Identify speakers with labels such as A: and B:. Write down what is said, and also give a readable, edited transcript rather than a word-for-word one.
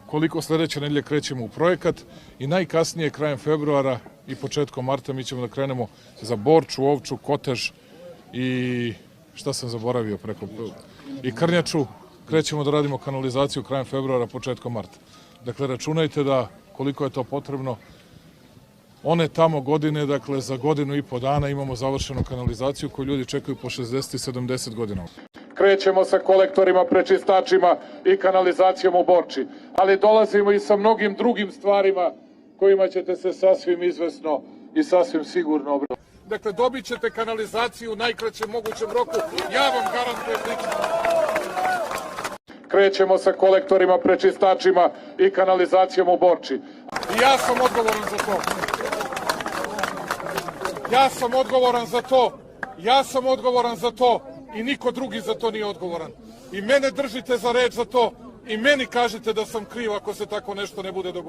A: koliko sledeće nedelje krećemo u projekat i najkasnije krajem februara i početkom marta mi ćemo da krenemo za Borču, Ovču, Kotež i šta sam zaboravio i Krnjaču. Krećemo da radimo kanalizaciju krajem februara, početkom marta. Dakle, računajte da koliko je to potrebno. One tamo godine, dakle, za godinu i po dana imamo završenu kanalizaciju koju ljudi čekaju po 60 i 70 godina. Krećemo sa kolektorima, prečistačima i kanalizacijom u Borči, ali dolazimo i sa mnogim drugim stvarima kojima ćete se sasvim izvesno i sasvim sigurno obradovati. Dakle, dobit ćete kanalizaciju u najkraćem mogućem roku, ja vam garantujem lično. Krećemo sa kolektorima, prečistačima i kanalizacijom u Borči. I ja sam odgovoran za to. Ja sam odgovoran za to i niko drugi za to nije odgovoran. I mene držite za reč za to i meni kažete da sam kriv ako se tako nešto ne bude dogodilo.